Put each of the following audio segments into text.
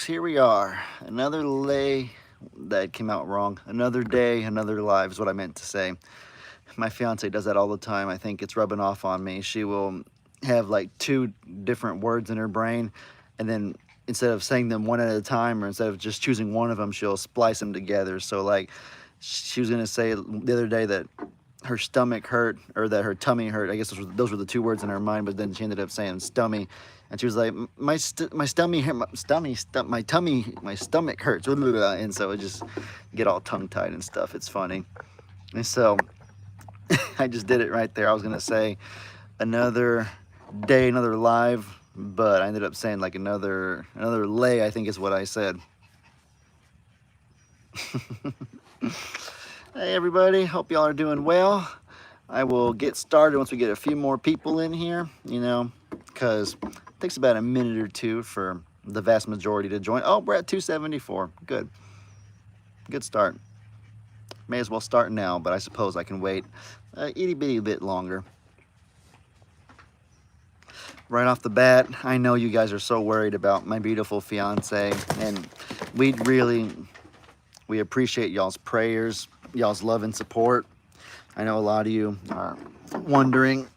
Here we are, another lay that came out wrong. Another day, another life is what I meant to say. My fiance does that all the time. I think it's rubbing off on me. She will have like two different words in her brain, and then instead of saying them one at a time, or instead of just choosing one of them, she'll splice them together. So like, she was gonna say the other day that her stomach hurt, or that her tummy hurt. I guess those were the two words in her mind, but then she ended up saying stummy, and she was like, my stomach, my stomach hurts, and so it just get all tongue tied and stuff. It's funny, and so I just did it right there. I was gonna say another day, another live, but I ended up saying like another lay, I think is what I said. Hey everybody, hope y'all are doing well. I will get started once we get a few more people in here, because it takes about a minute or two for the vast majority to join. Oh, we're at 274. Good start. May as well start now, but I suppose I can wait a itty bitty bit longer. Right off the bat, I know you guys are so worried about my beautiful fiance, and we appreciate y'all's prayers, y'all's love and support. I know a lot of you are wondering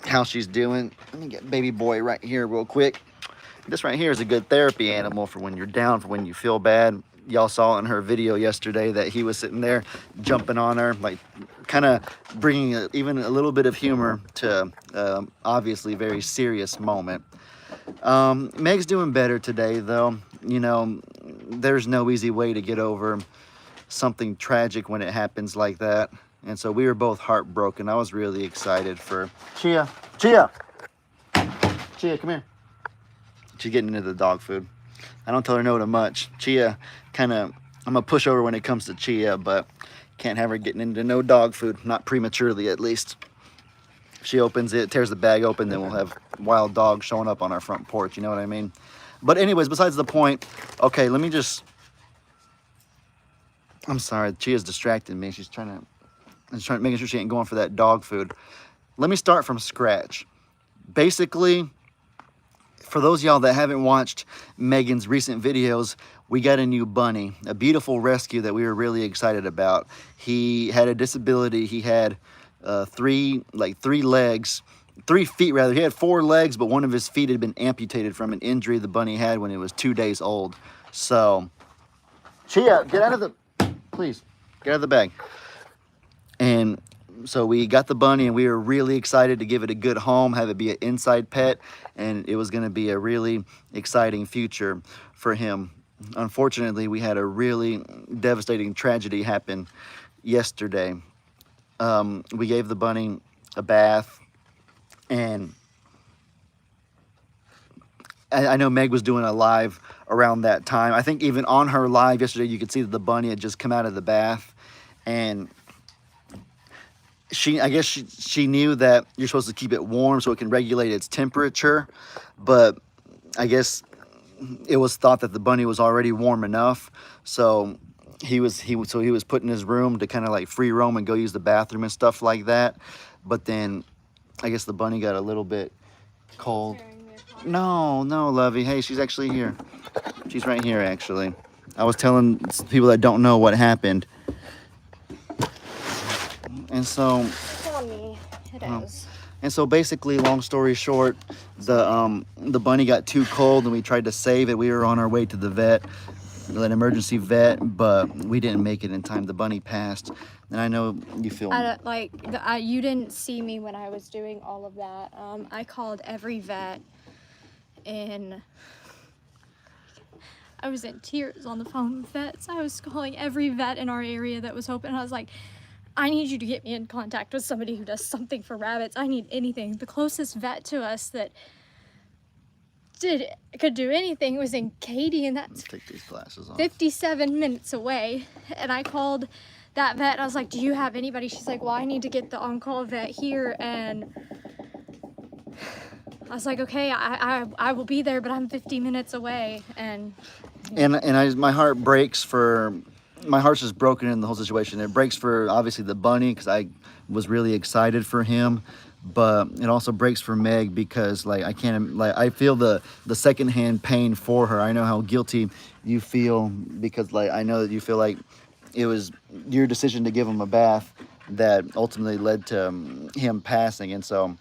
how she's doing. Let me get baby boy right here real quick. This right here is a good therapy animal for when you're down, for when you feel bad. Y'all saw in her video yesterday that he was sitting there jumping on her, like kind of bringing even a little bit of humor to obviously very serious moment. Meg's doing better today though. There's no easy way to get over something tragic when it happens like that. And so we were both heartbroken. I was really excited for Chia, come here. She's getting into the dog food. I don't tell her no to much. Chia I'm a pushover when it comes to Chia, but can't have her getting into no dog food, not prematurely at least. She opens it, tears the bag open, then we'll have wild dogs showing up on our front porch, you know what I mean? But anyways, besides the point, okay, let me just, I'm sorry, Chia's distracting me. She's making sure she ain't going for that dog food. Let me start from scratch. Basically, for those of y'all that haven't watched Megan's recent videos, we got a new bunny, a beautiful rescue that we were really excited about. He had a disability. He had three feet rather. He had 4 legs, but one of his feet had been amputated from an injury the bunny had when it was 2 days old. So, Chia, please, get out of the bag. And so we got the bunny, and we were really excited to give it a good home, have it be an inside pet, and it was going to be a really exciting future for him. Unfortunately, we had a really devastating tragedy happen yesterday. We gave the bunny a bath, and I know Meg was doing a live around that time. I think even on her live yesterday, you could see that the bunny had just come out of the bath, and I guess she knew that you're supposed to keep it warm so it can regulate its temperature, but I guess it was thought that the bunny was already warm enough, so he was put in his room to kind of like free roam and go use the bathroom and stuff like that. But then I guess the bunny got a little bit cold. No, Lovey. Hey, she's actually here. She's right here, actually. I was telling people that don't know what happened. And so, It's on me. It is. And so basically, long story short, the bunny got too cold, and we tried to save it. We were on our way to the vet, an emergency vet, but we didn't make it in time. The bunny passed, and I know you feel You didn't see me when I was doing all of that. I called every vet, and I was in tears on the phone with vets. I was calling every vet in our area that was open. I was like, I need you to get me in contact with somebody who does something for rabbits. I need anything. The closest vet to us that could do anything was in Katy, and that's take these glasses off. 57 minutes away. And I called that vet, and I was like, do you have anybody? She's like, well, I need to get the on-call vet here. And I was like, okay, I will be there, but I'm 50 minutes away. My heart breaks for my heart's just broken in the whole situation. It breaks for obviously the bunny, because I was really excited for him, but it also breaks for Meg because like I can't like I feel the secondhand pain for her. I know how guilty you feel because like I know that you feel like it was your decision to give him a bath that ultimately led to him passing. And so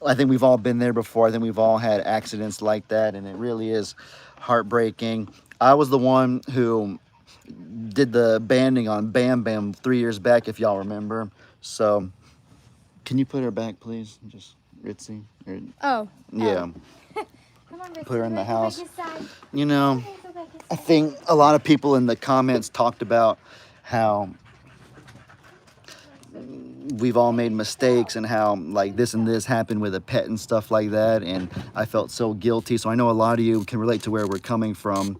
I think we've all been there before. I think we've all had accidents like that, and it really is heartbreaking. I was the one who did the banding on Bam Bam 3 years back, if y'all remember. So, can you put her back, please? Just Ritzy. Oh. Yeah. Come on, Ritzy, Put her in the go back house. inside. You know, Okay, go back inside. I think a lot of people in the comments talked about how we've all made mistakes and how like this and this happened with a pet and stuff like that, and I felt so guilty. So I know a lot of you can relate to where we're coming from.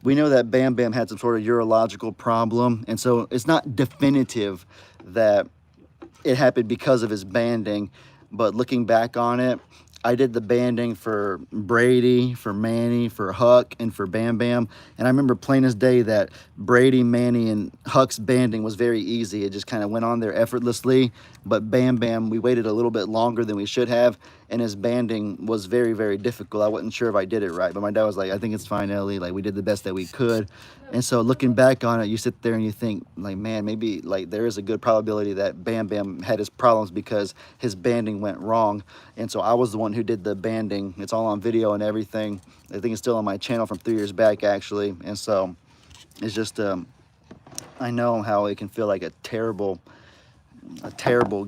We know that Bam Bam had some sort of urological problem, and so it's not definitive that it happened because of his banding, but looking back on it, I did the banding for Brady, for Manny, for Huck, and for Bam Bam. And I remember plain as day that Brady, Manny, and Huck's banding was very easy. It just kind of went on there effortlessly. But Bam Bam, we waited a little bit longer than we should have. And his banding was very, very difficult. I wasn't sure if I did it right. But my dad was like, I think it's fine, Ellie. Like, we did the best that we could. And so looking back on it, you sit there and you think, like, man, maybe like there is a good probability that Bam Bam had his problems because his banding went wrong. And so I was the one who did the banding. It's all on video and everything. I think it's still on my channel from 3 years back, actually. And so it's just, I know how it can feel like a terrible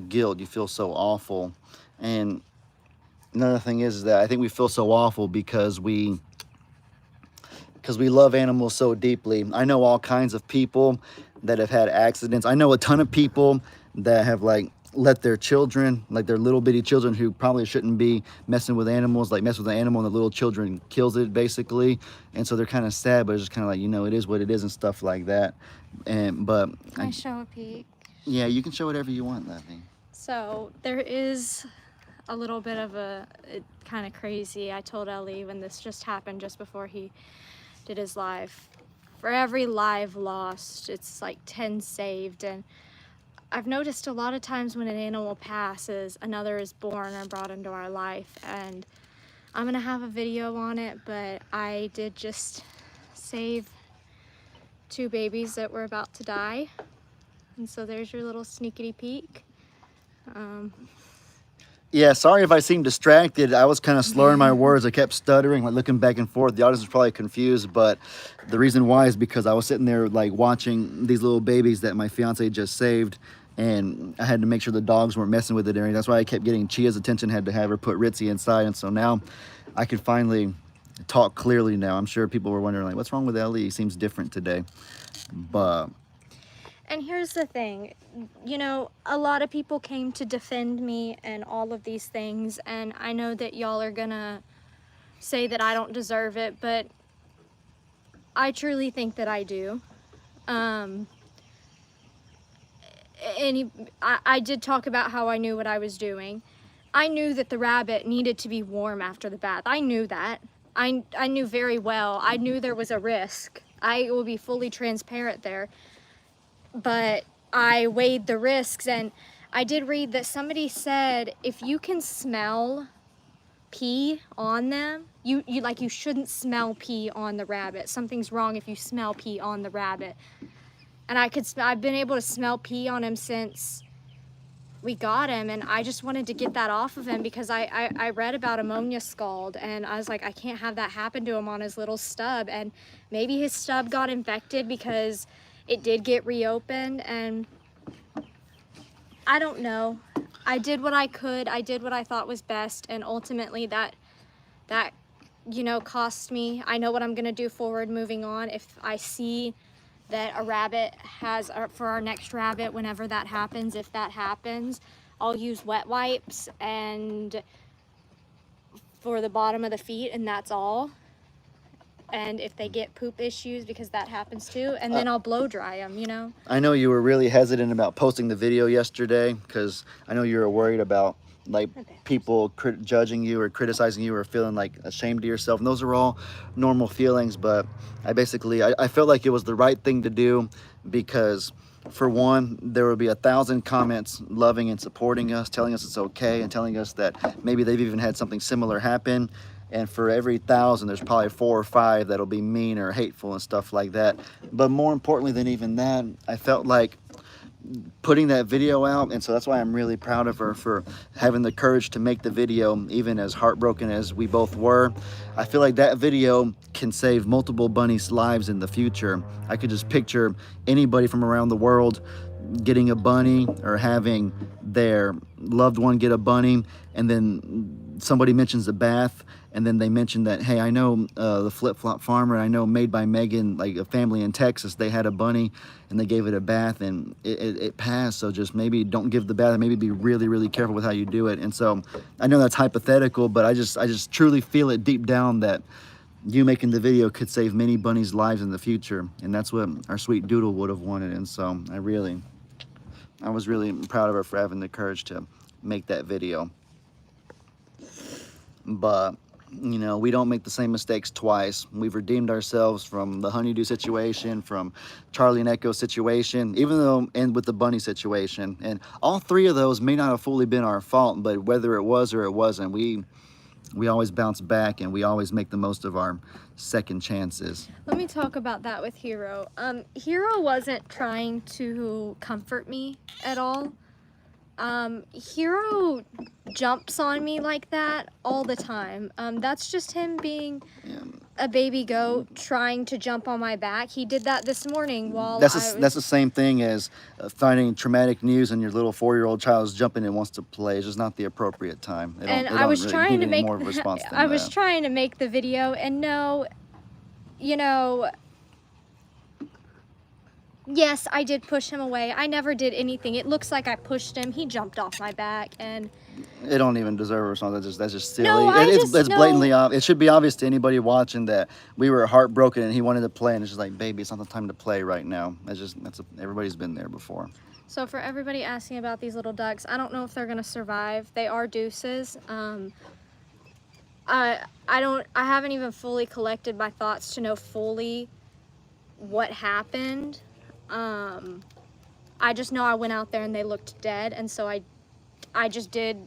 guilt. You feel so awful. And another thing is that I think we feel so awful because we love animals so deeply. I know all kinds of people that have had accidents. I know a ton of people that have like let their children, like their little bitty children who probably shouldn't be messing with animals, like mess with an animal and the little children kills it basically. And so they're kind of sad, but it's just kind of like, you know, it is what it is and stuff like that. But Can I show a peek? yeah, you can show whatever you want, Levy. So there is a little bit of kind of crazy. I told Ellie when this just happened, just before he did his live. For every live lost, it's like 10 saved. And I've noticed a lot of times when an animal passes, another is born or brought into our life. And I'm gonna have a video on it, but I did just save 2 babies that were about to die. And so there's your little sneakity peek. Yeah, sorry if I seemed distracted. I was kind of slurring my words. I kept stuttering, like looking back and forth. The audience was probably confused, but the reason why is because I was sitting there like watching these little babies that my fiance just saved, and I had to make sure the dogs weren't messing with it. And that's why I kept getting Chia's attention, had to have her put Ritzy inside. And so now I can finally talk clearly now. I'm sure people were wondering like, what's wrong with Ellie? He seems different today. But And here's the thing, you know, a lot of people came to defend me and all of these things, and I know that y'all are gonna say that I don't deserve it, but I truly think that I do. I did talk about how I knew what I was doing. I knew that the rabbit needed to be warm after the bath. I knew that. I knew very well. I knew there was a risk. I will be fully transparent there. But I weighed the risks, and I did read that somebody said if you can smell pee on them, you shouldn't smell pee on the rabbit. Something's wrong if you smell pee on the rabbit. And I've been able to smell pee on him since we got him, and I just wanted to get that off of him because I read about ammonia scald, and I was like, I can't have that happen to him on his little stub. And maybe his stub got infected because it did get reopened, and I don't know. I did what I could. I did what I thought was best, and ultimately that you know, cost me. I know what I'm gonna do forward moving on. If I see that a rabbit has, for our next rabbit, whenever that happens, if that happens, I'll use wet wipes and for the bottom of the feet, and that's all. And if they get poop issues, because that happens too, and then I'll blow dry them, you know. I know you were really hesitant about posting the video yesterday because I know you were worried about like people judging you or criticizing you or feeling like ashamed of yourself, and those are all normal feelings. But I felt like it was the right thing to do because for one, there will be 1,000 comments loving and supporting us, telling us it's okay, and telling us that maybe they've even had something similar happen. And for every 1,000, there's probably 4 or 5 that'll be mean or hateful and stuff like that. But more importantly than even that, I felt like putting that video out, and so that's why I'm really proud of her for having the courage to make the video, even as heartbroken as we both were. I feel like that video can save multiple bunnies' lives in the future. I could just picture anybody from around the world getting a bunny or having their loved one get a bunny, and then somebody mentions a bath, and then they mention that, hey, I know the Flip Flop Farmer, I know Made by Megan, like a family in Texas, they had a bunny and they gave it a bath and it passed. So just maybe don't give the bath, maybe be really, really careful with how you do it. And so I know that's hypothetical, but I just truly feel it deep down that you making the video could save many bunnies' lives in the future. And that's what our sweet Doodle would have wanted. And so I was really proud of her for having the courage to make that video. But you know, we don't make the same mistakes twice. We've redeemed ourselves from the honeydew situation, from Charlie and Echo situation, even though, and with the bunny situation. And all 3 of those may not have fully been our fault, but whether it was or it wasn't, we always bounce back and we always make the most of our second chances. Let me talk about that with Hero. Hero wasn't trying to comfort me at all. Hero jumps on me like that all the time. That's just him being a baby goat trying to jump on my back. He did that this morning while that's the same thing as finding traumatic news and your little 4-year-old child is jumping and wants to play. It's just not the appropriate time. I was trying to make more of a response than I was that. trying to make the video, and no, you know, yes, I did push him away. I never did anything. It looks like I pushed him. He jumped off my back, and it don't even deserve a response. That's just silly. No, It's blatantly obvious. It should be obvious to anybody watching that we were heartbroken and he wanted to play, and it's just like, baby, it's not the time to play right now. Everybody's been there before. So for everybody asking about these little ducks, I don't know if they're gonna survive. They are deuces. I haven't even fully collected my thoughts to know fully what happened. I just know I went out there and they looked dead, and so I just did.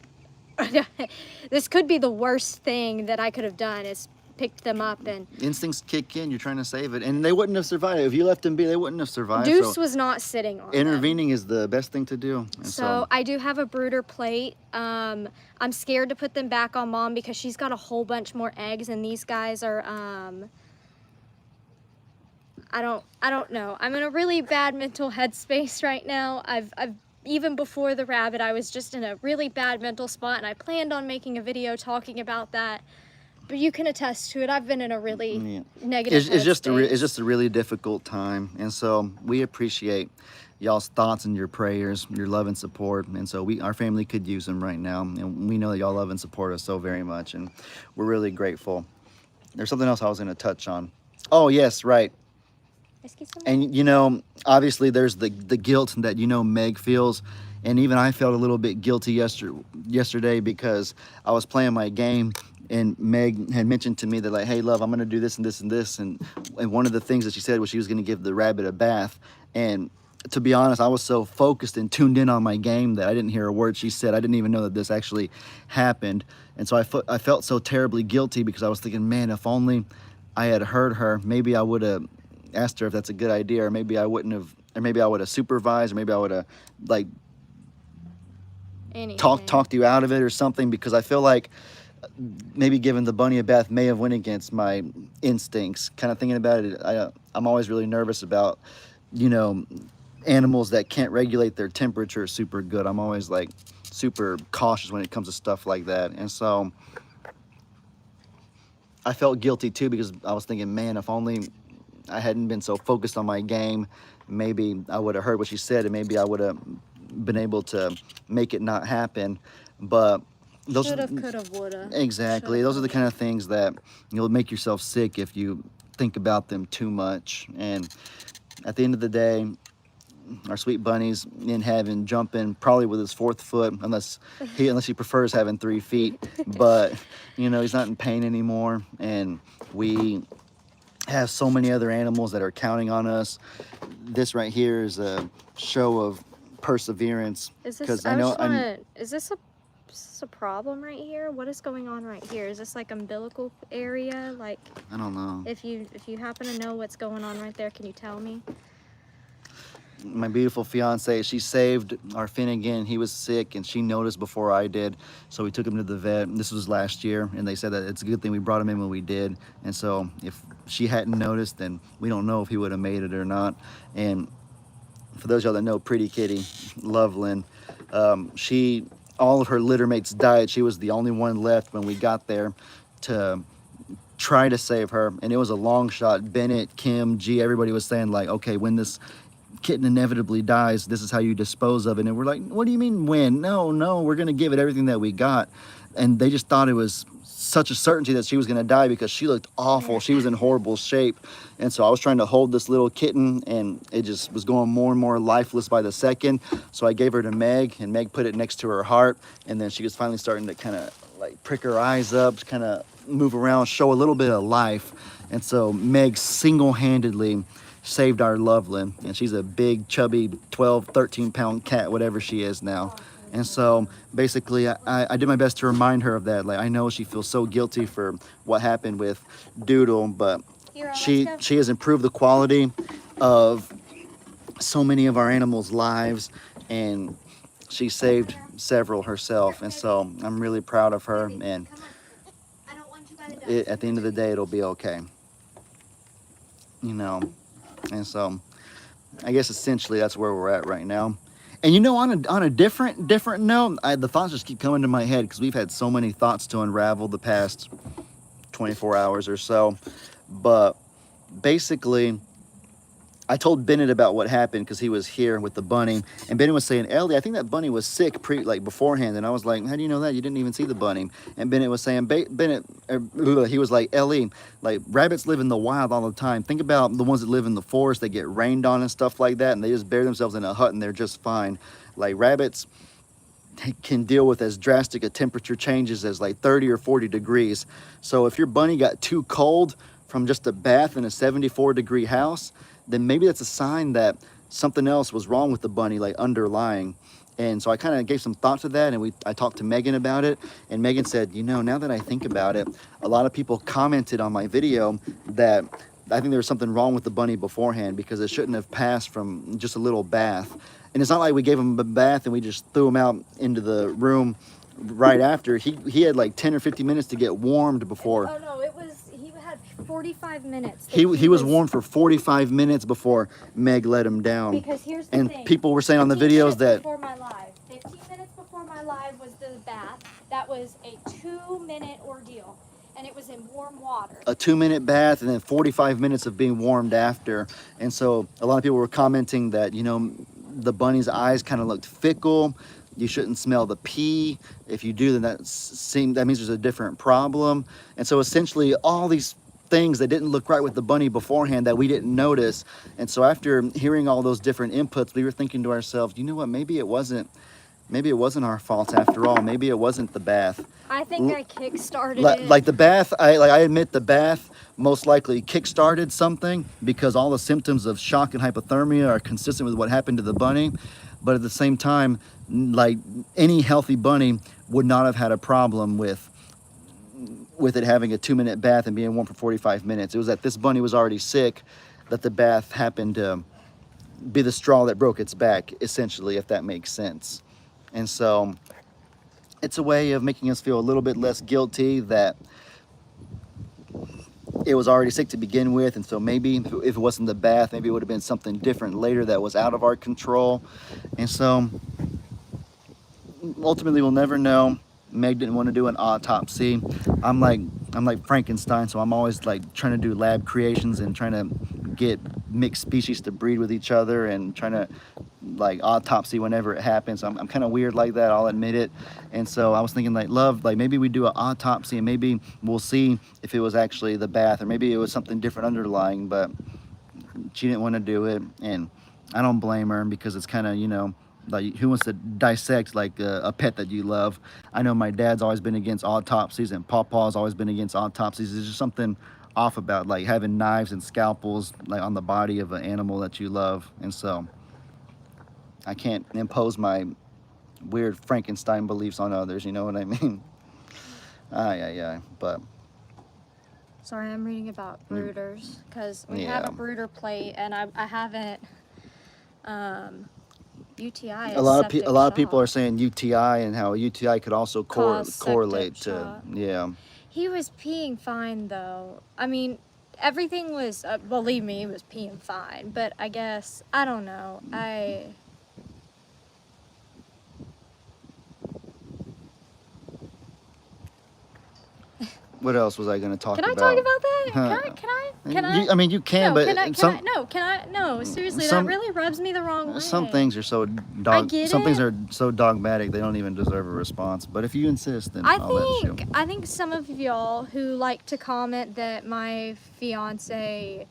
This could be the worst thing that I could have done, is picked them up, and instincts kick in. You're trying to save it, and they wouldn't have survived if you left them be. They wouldn't have survived. Deuce was not sitting on intervening them. is the best thing to do. And so I do have a brooder plate. I'm scared to put them back on mom because she's got a whole bunch more eggs, and these guys are I don't know. I'm in a really bad mental headspace right now. I've even before the rabbit, I was just in a really bad mental spot, and I planned on making a video talking about that. But you can attest to it. I've been in a really negative it's just a really difficult time, and so we appreciate y'all's thoughts and your prayers, your love and support. And so our family could use them right now, and we know that y'all love and support us so very much, and we're really grateful. There's something else I was going to touch on. Oh yes, right. And you know, obviously there's the guilt that, you know, Meg feels, and even I felt a little bit guilty yesterday because I was playing my game and Meg had mentioned to me that, like, hey love, I'm gonna do this and this and this, and one of the things that she said was she was gonna give the rabbit a bath. And to be honest, I was so focused and tuned in on my game that I didn't hear a word she said. I didn't even know that this actually happened, and so I felt so terribly guilty because I was thinking, man, if only I had heard her, maybe I would have asked her if that's a good idea, or maybe I wouldn't have, or maybe I would have supervised, or maybe I would have like talked you out of it or something, because I feel like maybe giving the bunny a bath may have went against my instincts. Kind of thinking about it, I'm always really nervous about, you know, animals that can't regulate their temperature super good. I'm always like super cautious when it comes to stuff like that, and so I felt guilty too because I was thinking, man, if only I hadn't been so focused on my game, maybe I would have heard what she said, and maybe I would have been able to make it not happen. But those should've, could've, woulda. Exactly. Those are the kind of things that you'll make yourself sick if you think about them too much. And at the end of the day, our sweet bunny's in heaven, jumping probably with his 4th foot, unless he prefers having 3 feet. But you know, he's not in pain anymore, and we have so many other animals that are counting on us. This right here is a show of perseverance, Is this, because I know is this a problem right here? What is going on right here? Is this like umbilical area? Like, I don't know. if you happen to know what's going on right there, can you tell me? My beautiful fiance, she saved our Finnegan. He was sick and she noticed before I did, so we took him to the vet. This was last year, and they said that it's a good thing we brought him in when we did. And so if she hadn't noticed, then we don't know if he would have made it or not. And for those of y'all that know Pretty Kitty, Loveland, she, all of her litter mates died. She was the only one left when we got there to try to save her, and it was a long shot. Bennett, Kim, G, everybody was saying like, okay, when this kitten inevitably dies, this is how you dispose of it. And we're like, what do you mean when? No, we're gonna give it everything that we got. And they just thought it was such a certainty that she was gonna die because she looked awful. She was in horrible shape. And so I was trying to hold this little kitten, and it just was going more and more lifeless by the second. So I gave her to Meg, and Meg put it next to her heart, and then she was finally starting to kind of like prick her eyes up, kind of move around, show a little bit of life. And so Meg single-handedly saved our Loveland, and she's a big, chubby, 12, 13-pound cat, whatever she is now. And so basically I did my best to remind her of that. Like, I know she feels so guilty for what happened with Doodle, but she has improved the quality of so many of our animals' lives, and she saved several herself. And so I'm really proud of her, and at the end of the day, it'll be okay, you know. And so I guess essentially that's where we're at right now. And you know, on a different note, the thoughts just keep coming to my head because we've had so many thoughts to unravel the past 24 hours or so. But basically, I told Bennett about what happened because he was here with the bunny, and Bennett was saying, Ellie, I think that bunny was sick beforehand. And I was like, how do you know that? You didn't even see the bunny. And Bennett was saying, he was like, Ellie, like, rabbits live in the wild all the time. Think about the ones that live in the forest, they get rained on and stuff like that, and they just bury themselves in a hut and they're just fine. Like, rabbits can deal with as drastic a temperature changes as like 30 or 40 degrees. So if your bunny got too cold from just a bath in a 74-degree house, then maybe that's a sign that something else was wrong with the bunny, like underlying. And so I kind of gave some thought to that, and I talked to Megan about it, and Megan said, you know, now that I think about it, a lot of people commented on my video that I think there was something wrong with the bunny beforehand because it shouldn't have passed from just a little bath. And it's not like we gave him a bath and we just threw him out into the room right after. He had like 10 or 15 minutes to get warmed before. Oh no, he had 45 minutes. He was warm for 45 minutes before Meg let him down. Because here's the thing. And people were saying on the videos that 15 minutes before my live was the bath. That was a 2-minute ordeal, and it was in warm water. A 2-minute bath and then 45 minutes of being warmed after. And so a lot of people were commenting that, you know, the bunny's eyes kind of looked fickle. You shouldn't smell the pee. If you do, then that means there's a different problem. And so essentially all these things that didn't look right with the bunny beforehand that we didn't notice. And so after hearing all those different inputs, we were thinking to ourselves, you know what, maybe it wasn't our fault after all. Maybe it wasn't the bath. I think I kick-started it. Like the bath, I admit the bath most likely kick-started something because all the symptoms of shock and hypothermia are consistent with what happened to the bunny. But at the same time, like any healthy bunny would not have had a problem with it having a 2-minute bath and being warm for 45 minutes. It was that this bunny was already sick that the bath happened to be the straw that broke its back, essentially, if that makes sense. And so it's a way of making us feel a little bit less guilty that it was already sick to begin with. And so maybe if it wasn't the bath, maybe it would have been something different later that was out of our control. And so ultimately we'll never know. Meg didn't want to do an autopsy. I'm like Frankenstein, so I'm always like trying to do lab creations and trying to get mixed species to breed with each other and trying to like autopsy whenever it happens. I'm kind of weird like that, I'll admit it. And so I was thinking like, love, like maybe we do an autopsy and maybe we'll see if it was actually the bath or maybe it was something different underlying, but she didn't want to do it. And I don't blame her because it's kind of, you know, like who wants to dissect like a pet that you love? I know my dad's always been against autopsies and Pawpaw's always been against autopsies. There's just something off about, like having knives and scalpels like on the body of an animal that you love. And so I can't impose my weird Frankenstein beliefs on others, you know what I mean? Yeah, but Sorry, I'm reading about brooders because we have Yeah. a brooder plate, and I haven't. UTI. a lot of people are saying UTI, and how UTI could also Cause correlate septic to shock. yeah. He was peeing fine though. I mean, everything was. Believe me, he was peeing fine. But I guess I don't know. What else was I going to talk Can I about? talk about that? Huh. Can I? I mean, you can, No, but can I? No, seriously, some- that really rubs me the wrong way. some things are so get some things it. are so dogmatic they don't even deserve a response. But if you insist, then I'll let you. I think some of y'all who like to comment that my fiance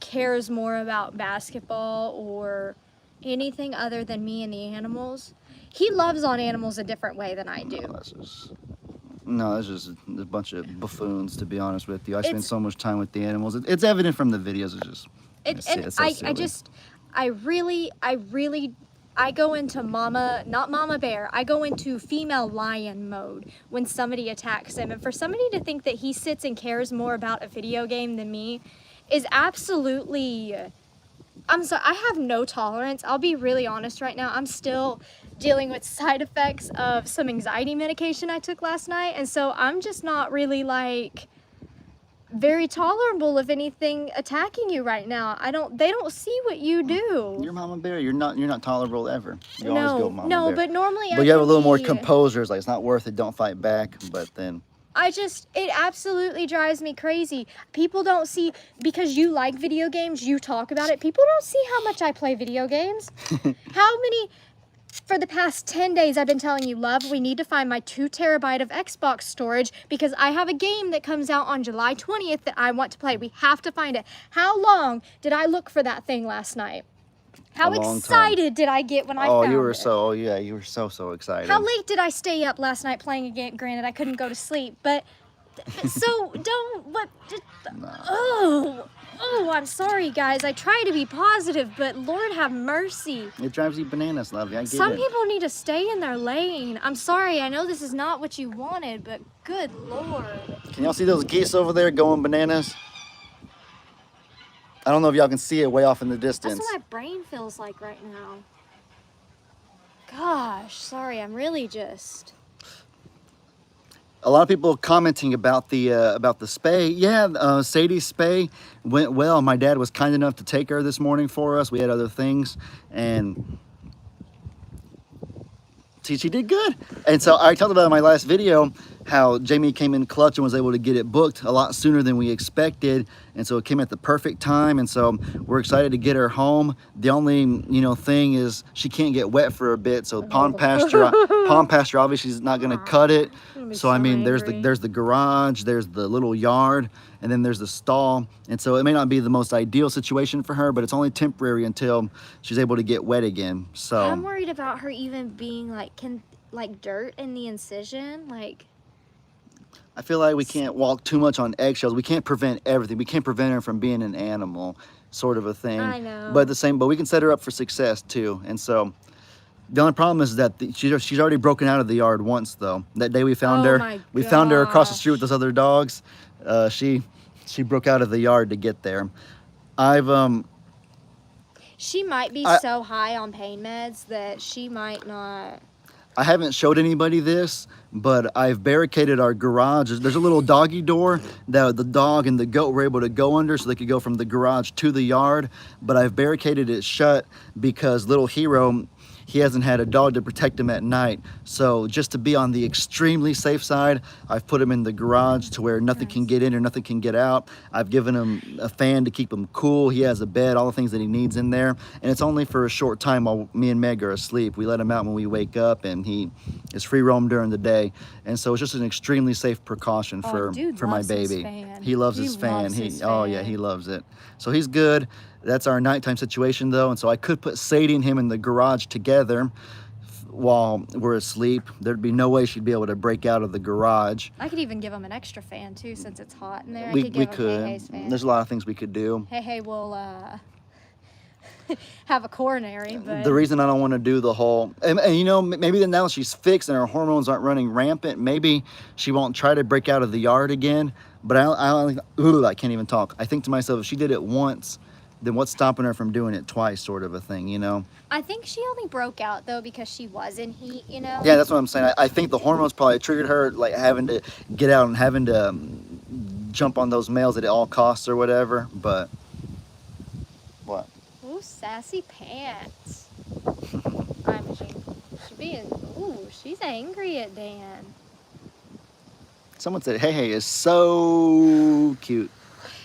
cares more about basketball or anything other than me and the animals, he loves on animals a different way than I do. No, that's just a bunch of buffoons, to be honest with you. I spend It's- so much time with the animals. It's evident from the videos. I go into not mama bear, I go into female lion mode when somebody attacks him. And for somebody to think that he sits and cares more about a video game than me is absolutely, I'm sorry, I have no tolerance. I'll be really honest right now. I'm still dealing with side effects of some anxiety medication I took last night. And so I'm just not really like very tolerable of anything attacking you right now. They don't see what you do. You're Mama Bear. You're not tolerable ever. You always go Mama Bear. But normally But you have a little more composure. It's like, it's not worth it. Don't fight back. But then it absolutely drives me crazy. People don't see, because you like video games, you talk about it. People don't see how much I play video games. For the past 10 days, I've been telling you, love, we need to find my 2 terabyte of Xbox storage because I have a game that comes out on July 20th that I want to play. We have to find it. How long did I look for that thing last night? How excited did I get when I found it? you were so excited. How late did I stay up last night playing a game? Granted, I couldn't go to sleep, but so don't, what, oh, I'm sorry, guys. I try to be positive, but Lord have mercy. It drives you bananas, love. I get Some it. people need to stay in their lane. I'm sorry. I know this is not what you wanted, but good Lord. Can y'all see those geese over there going bananas? I don't know if y'all can see it way off in the distance. That's what my brain feels like right now. Gosh, sorry. I'm really just... A lot of people commenting about the spay. Yeah, Sadie's spay went well. My dad was kind enough to take her this morning for us. We had other things, and she did good. And so I talked about in my last video how Jamie came in clutch and was able to get it booked a lot sooner than we expected. And so it came at the perfect time. And so we're excited to get her home. The only, thing is she can't get wet for a bit. So pond pasture obviously is not going to cut it. So I mean, there's the garage, there's the little yard, and then there's the stall. And so it may not be the most ideal situation for her, but it's only temporary until she's able to get wet again. So I'm worried about her even being like dirt in the incision, like. I feel like we can't walk too much on eggshells. We can't prevent everything. We can't prevent her from being an animal, sort of a thing. I know. But we can set her up for success too. And so the only problem is that she's already broken out of the yard once, though. That day we found her. We found her across the street with those other dogs. She broke out of the yard to get there. She might be so high on pain meds that she might not. I haven't showed anybody this, but I've barricaded our garage. There's a little doggy door that the dog and the goat were able to go under so they could go from the garage to the yard. But I've barricaded it shut because little Hero, he hasn't had a dog to protect him at night. So just to be on the extremely safe side, I've put him in the garage to where nothing can get in or nothing can get out. I've given him a fan to keep him cool. He has a bed, all the things that he needs in there. And it's only for a short time while me and Meg are asleep. We let him out when we wake up, and he is free roam during the day. And so it's just an extremely safe precaution for my baby. He loves his fan. Oh yeah, he loves it. So he's good. That's our nighttime situation though, and so I could put Sadie and him in the garage together while we're asleep. There'd be no way she'd be able to break out of the garage. I could even give him an extra fan too, since it's hot in there. I We could give him could. Hey-Hey's fan. There's a lot of things we could do. Hey will have a coronary, but The reason I don't want to do the whole, and you know, maybe then now she's fixed and her hormones aren't running rampant, maybe she won't try to break out of the yard again. But I can't even talk. I think to myself, if she did it once, then what's stopping her from doing it twice, sort of a thing, you know? I think she only broke out though because she was in heat, you know? Yeah, that's what I'm saying. I think the hormones probably triggered her, like having to get out and having to jump on those males at all costs or whatever. But what? Ooh, sassy pants. She's angry at Dan. Someone said, hey, is so cute.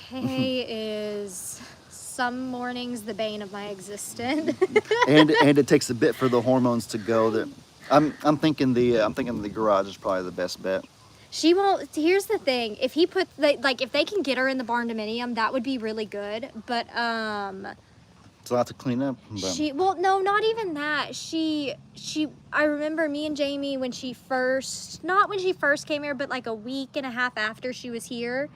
Hey is some mornings the bane of my existence. and it takes a bit for the hormones to go. That I'm thinking the garage is probably the best bet. She won't. Here's the thing: if he put if they can get her in the barn dominium, that would be really good. But It's a lot to clean up. But no, not even that. I remember me and Jamie when not when she first came here, but like a week and a half after she was here,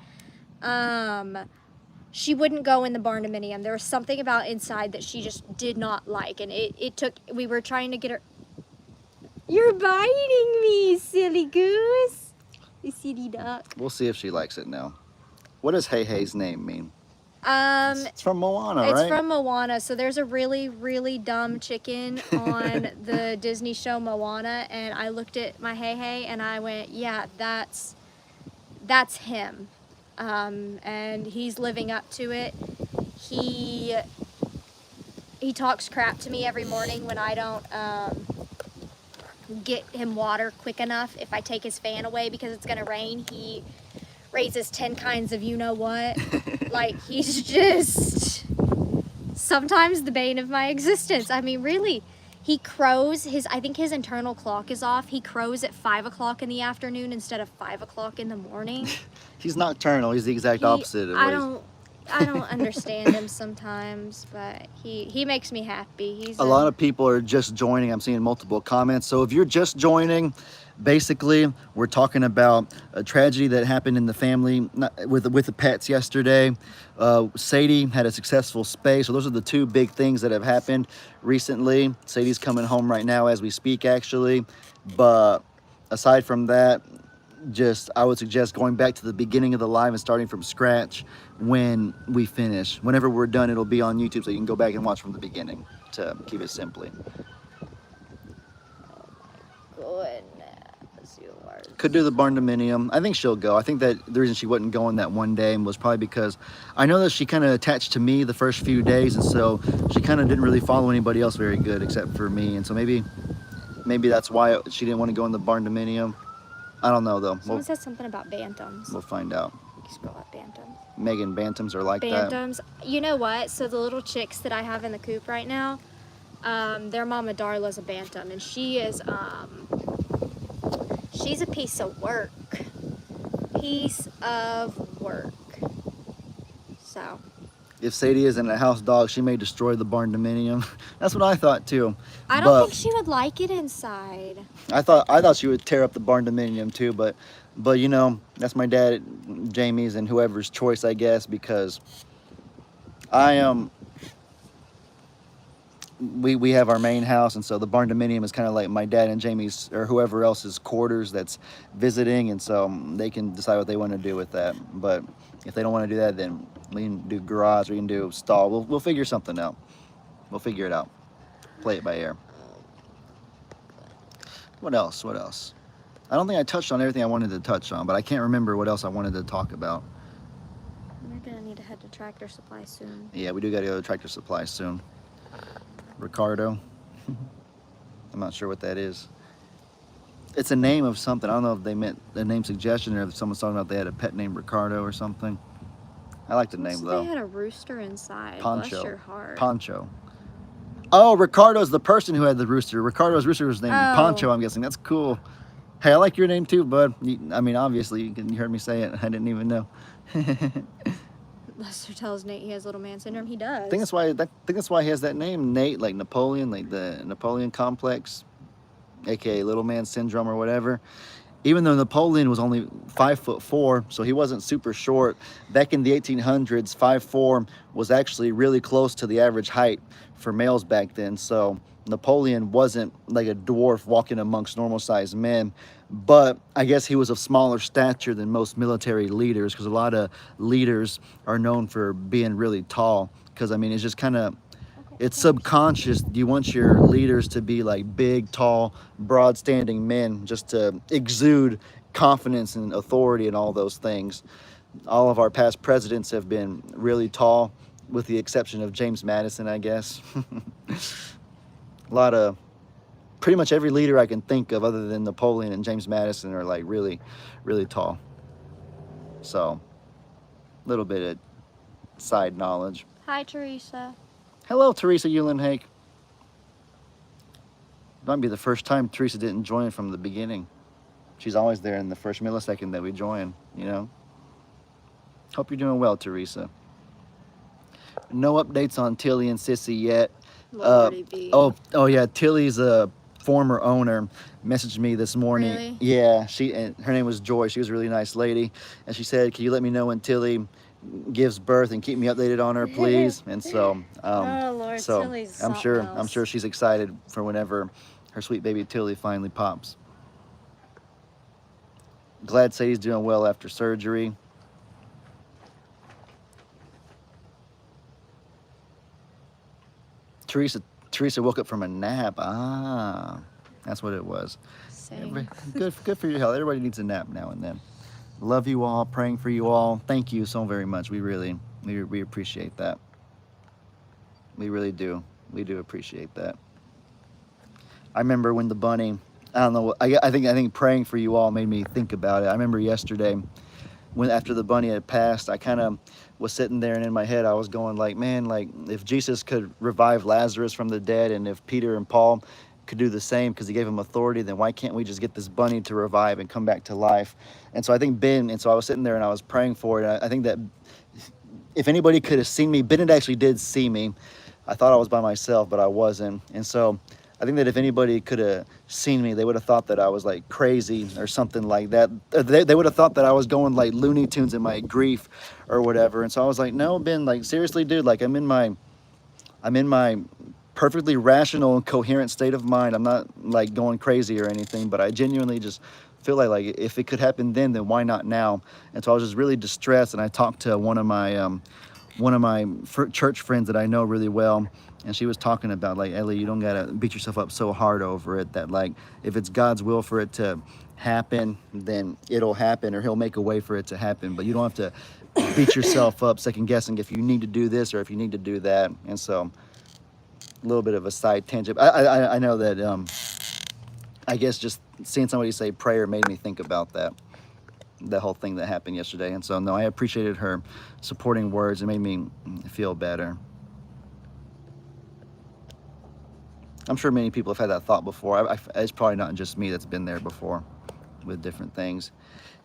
she wouldn't go in the barn dominium. There was something about inside that she just did not like, and we were trying to get her. You're biting me, silly goose. You silly duck. we'll see if she likes it now. What does Hey-Hey's name mean? It's from Moana, It's right? from Moana. So there's a really, really dumb chicken on the Disney show Moana, and I looked at my Hey-Hey and I went, yeah, that's him. And he's living up to it. He talks crap to me every morning when I don't get him water quick enough. If I take his fan away because it's gonna rain, he raises 10 kinds of you-know-what. Like, he's just sometimes the bane of my existence. I mean, really, he crows. I think his internal clock is off. He crows at 5 o'clock in the afternoon instead of 5 o'clock in the morning. He's nocturnal. He's the exact opposite of what I don't understand him sometimes, but he makes me happy. A lot of people are just joining. I'm seeing multiple comments. So if you're just joining, basically, we're talking about a tragedy that happened in the family with the pets yesterday. Sadie had a successful space. So those are the two big things that have happened recently. Sadie's coming home right now as we speak, actually. But aside from that, I would suggest going back to the beginning of the live and starting from scratch when we finish. Whenever we're done, it'll be on YouTube, so you can go back and watch from the beginning, to keep it simply. Could do the barn dominium. I think she'll go. I think that the reason she wasn't going that one day was probably because I know that she kind of attached to me the first few days, and so she kind of didn't really follow anybody else very good except for me, and so maybe that's why she didn't want to go in the barn dominium. I don't know though. Someone said something about bantams. We'll find out. You spell out bantams. Megan, bantams are like that. Bantams. You know what? So the little chicks that I have in the coop right now, their mama Darla's a bantam, and she's a piece of work. Piece of work. So. If Sadie isn't a house dog, she may destroy the barn dominium. That's what I thought too. I don't think she would like it inside. I thought she would tear up the barn dominium too, but you know, that's my dad, Jamie's, and whoever's choice, I guess, because we have our main house, and so the barn dominium is kind of like my dad and Jamie's or whoever else's quarters that's visiting, and so they can decide what they want to do with that. But if they don't want to do that, then we can do garage, we can do stall. We'll figure something out. We'll figure it out. Play it by ear. What else? I don't think I touched on everything I wanted to touch on, but I can't remember what else I wanted to talk about. We're gonna need to head to Tractor Supply soon. Yeah, we do gotta go to Tractor Supply soon. Ricardo. I'm not sure what that is. It's a name of something. I don't know if they meant a name suggestion or if someone's talking about they had a pet named Ricardo or something. I like the name though. They had a rooster inside. Poncho. Bless your heart. Poncho. Oh, Ricardo's the person who had the rooster. Ricardo's rooster was named Poncho, I'm guessing. That's cool. Hey, I like your name too, bud. I mean, obviously, you heard me say it. I didn't even know. Lester tells Nate he has little man syndrome. He does. I think that's why he has that name, Nate, like Napoleon, like the Napoleon complex. aka little man syndrome or whatever. Even though Napoleon was only 5'4", so he wasn't super short, back in the 1800s, 5'4" was actually really close to the average height for males back then. So Napoleon wasn't like a dwarf walking amongst normal sized men, but I guess he was of smaller stature than most military leaders, because a lot of leaders are known for being really tall. Because I mean, it's just kind of, it's subconscious. You want your leaders to be like big, tall, broad standing men, just to exude confidence and authority and all those things. All of our past presidents have been really tall, with the exception of James Madison, I guess. A lot of, pretty much every leader I can think of other than Napoleon and James Madison are like really, really tall. So, a little bit of side knowledge. Hi, Teresa. Hello, Teresa Eulenhake. Might be the first time Teresa didn't join from the beginning. She's always there in the first millisecond that we join, you know? Hope you're doing well, Teresa. No updates on Tilly and Sissy yet. Oh yeah, Tilly's a former owner messaged me this morning. Really? Yeah, her name was Joy. She was a really nice lady, and she said, "Can you let me know when Tilly gives birth and keep me updated on her, please?" And so, oh Lord, so Tilly's I'm sure else. she's excited for whenever her sweet baby Tilly finally pops. Glad Sadie's doing well after surgery. Teresa woke up from a nap. Ah, that's what it was. Same. Good for your health. Everybody needs a nap now and then. Love you all, praying for you all. Thank you so very much. We appreciate that. We really do. We do appreciate that. I remember when the bunny, I don't know, I think praying for you all made me think about it. I remember yesterday when after the bunny had passed, I kind of was sitting there, and in my head I was going like, man, like if Jesus could revive Lazarus from the dead, and if Peter and Paul could do the same because he gave him authority, then why can't we just get this bunny to revive and come back to life? And so I think so I was sitting there and I was praying for it. I think that if anybody could have seen me, Bennett actually did see me. I thought I was by myself, but I wasn't. And so I think that if anybody could have seen me, they would have thought that I was like crazy or something like that. They would have thought that I was going like Looney Tunes in my grief or whatever. And so I was like, no, Ben, like seriously, dude, like I'm in my perfectly rational and coherent state of mind. I'm not like going crazy or anything, but I genuinely just feel like if it could happen then why not now? And so I was just really distressed, and I talked to one of my church friends that I know really well, and she was talking about like, Ellie, you don't gotta beat yourself up so hard over it, that like if it's God's will for it to happen, then it'll happen, or he'll make a way for it to happen, but you don't have to beat yourself up second guessing if you need to do this or if you need to do that. And so a little bit of a side tangent. I know that I guess just seeing somebody say prayer made me think about the whole thing that happened yesterday. And so no, I appreciated her supporting words. It made me feel better. I'm sure many people have had that thought before. It's probably not just me that's been there before with different things.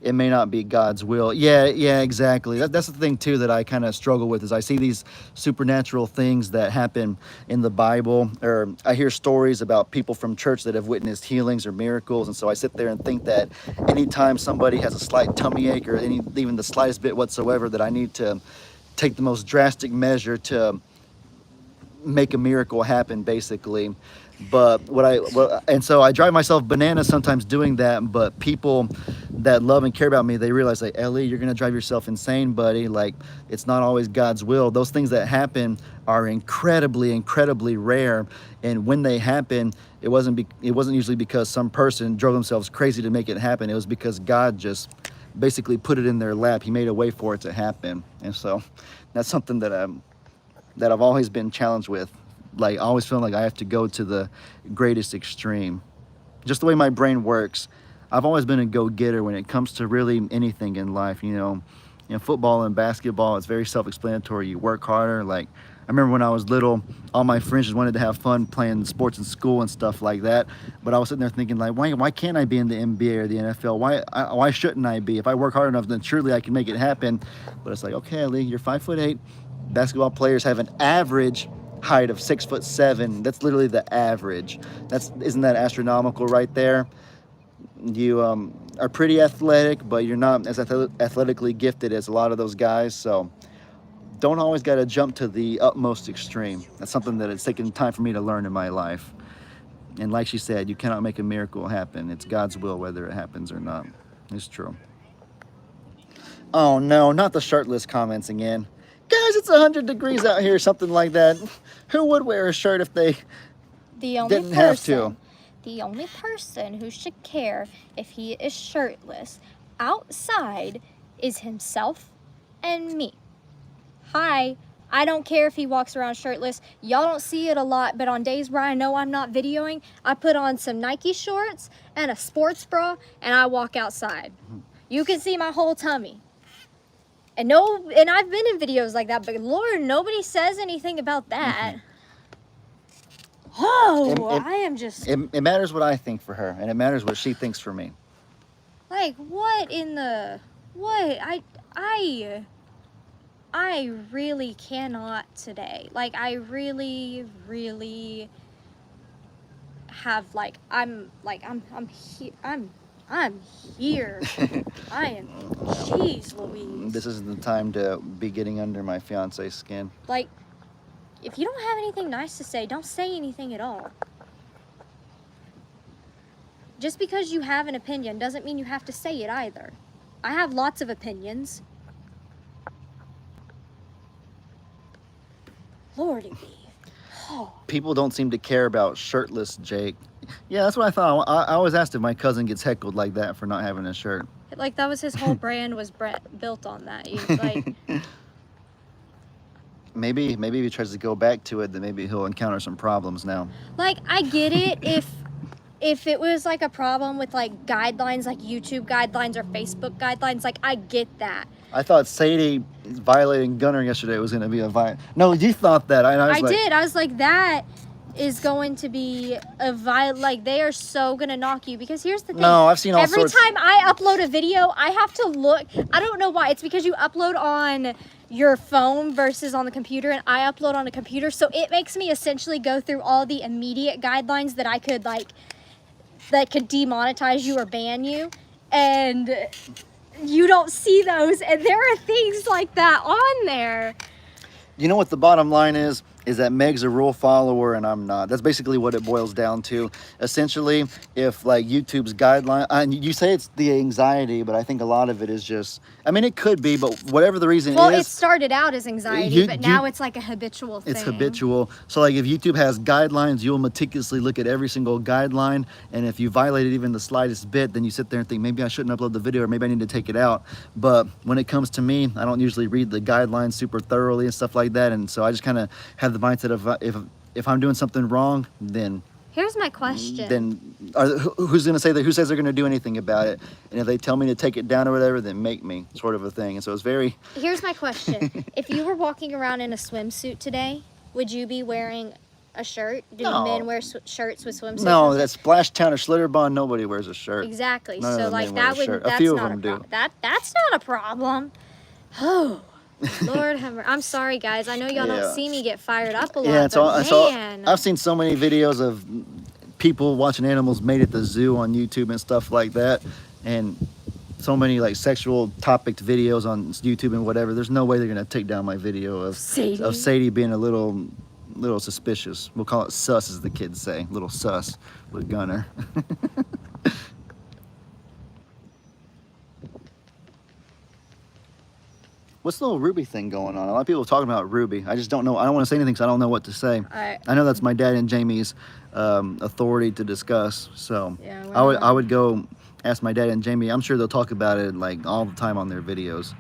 It may not be God's will. Yeah, exactly. That's the thing too that I kind of struggle with, is I see these supernatural things that happen in the Bible, or I hear stories about people from church that have witnessed healings or miracles, and so I sit there and think that anytime somebody has a slight tummy ache or even the slightest bit whatsoever, that I need to take the most drastic measure to make a miracle happen, basically. But and so I drive myself bananas sometimes doing that, but people that love and care about me, they realize like, Ellie, you're gonna drive yourself insane, buddy. Like, it's not always God's will. Those things that happen are incredibly rare, and when they happen, it wasn't usually because some person drove themselves crazy to make it happen. It was because God just basically put it in their lap. He made a way for it to happen. And so that's something that I've always been challenged with. Like, always feeling like I have to go to the greatest extreme. Just the way my brain works. I've always been a go-getter when it comes to really anything in life, you know. Football and basketball, it's very self-explanatory. You work harder. Like, I remember when I was little, all my friends just wanted to have fun playing sports in school and stuff like that. But I was sitting there thinking, like, why can't I be in the NBA or the NFL? Why shouldn't I be? If I work hard enough, then surely I can make it happen. But it's like, okay, Lee, you're 5'8". Basketball players have an average height of 6'7". That's literally the average. Isn't that astronomical right there? You are pretty athletic, but you're not as athletically gifted as a lot of those guys. So don't always got to jump to the utmost extreme. That's something that it's taken time for me to learn in my life. And like she said, you cannot make a miracle happen. It's God's will whether it happens or not. It's true. Oh no, not the shirtless comments again. Guys, it's 100 degrees out here, something like that. Who would wear a shirt if they didn't have to? The only person who should care if he is shirtless outside is himself and me. Hi, I don't care if he walks around shirtless. Y'all don't see it a lot, but on days where I know I'm not videoing, I put on some Nike shorts and a sports bra and I walk outside. You can see my whole tummy. And I've been in videos like that, but Lord, nobody says anything about that. I am just... It matters what I think for her, and it matters what she thinks for me. Like, what in the... What? I really cannot today. Like, I really, really have, like, I'm here. I am, jeez Louise. This isn't the time to be getting under my fiance's skin. Like, if you don't have anything nice to say, don't say anything at all. Just because you have an opinion doesn't mean you have to say it either. I have lots of opinions. Lordy me. Oh. People don't seem to care about shirtless Jake. Yeah, that's what I thought. I always asked if my cousin gets heckled like that for not having a shirt. Like, that was his whole brand was built on that. Like, maybe if he tries to go back to it, then maybe he'll encounter some problems now. like, I get it if it was like a problem with like guidelines, like YouTube guidelines or Facebook guidelines, like I get that. I thought Sadie violating Gunner yesterday was going to be a No, you thought that. I did. I was like, that is going to be a like, they are so going to knock you. Because here's the thing. No, I've seen all sorts. Every time I upload a video, I have to look. I don't know why. It's because you upload on your phone versus on the computer, and I upload on a computer. So it makes me essentially go through all the immediate guidelines that I could, like, that could demonetize you or ban you. And you don't see those, and there are things like that on there. You know what the bottom line is that Meg's a rule follower and I'm not. That's basically what it boils down to. Essentially, if like YouTube's guideline, and you say it's the anxiety, but I think a lot of it is just, I mean, it could be, but whatever the reason well, is. Well, it started out as anxiety, but now it's like a habitual thing. It's habitual. So like if YouTube has guidelines, you'll meticulously look at every single guideline. And if you violate it even the slightest bit, then you sit there and think, maybe I shouldn't upload the video, or maybe I need to take it out. But when it comes to me, I don't usually read the guidelines super thoroughly and stuff like that. And so I just kind of have the mindset of if I'm doing something wrong, then here's my question. Then who's going to say that? Who says they're going to do anything about it? And if they tell me to take it down or whatever, then make me, sort of a thing. And so it's very. Here's my question: if you were walking around in a swimsuit today, would you be wearing a shirt? Do men wear shirts with swimsuits? No, that's Splashtown or Schlitterbahn. Nobody wears a shirt. Exactly. None so like that would. That's a few not of them do. That's not a problem. Oh. Lord have mercy. I'm sorry, guys. I know y'all don't see me get fired up a lot, man. I've seen so many videos of people watching animals made at the zoo on YouTube and stuff like that, and so many like sexual topic videos on YouTube and whatever. There's no way they're gonna take down my video of Sadie being a little suspicious. We'll call it sus, as the kids say. Little sus with Gunner. What's the little Ruby thing going on? A lot of people are talking about Ruby. I just don't know. I don't want to say anything because I don't know what to say. I know that's my dad and Jamie's authority to discuss. So yeah, I would go ask my dad and Jamie. I'm sure they'll talk about it like all the time on their videos.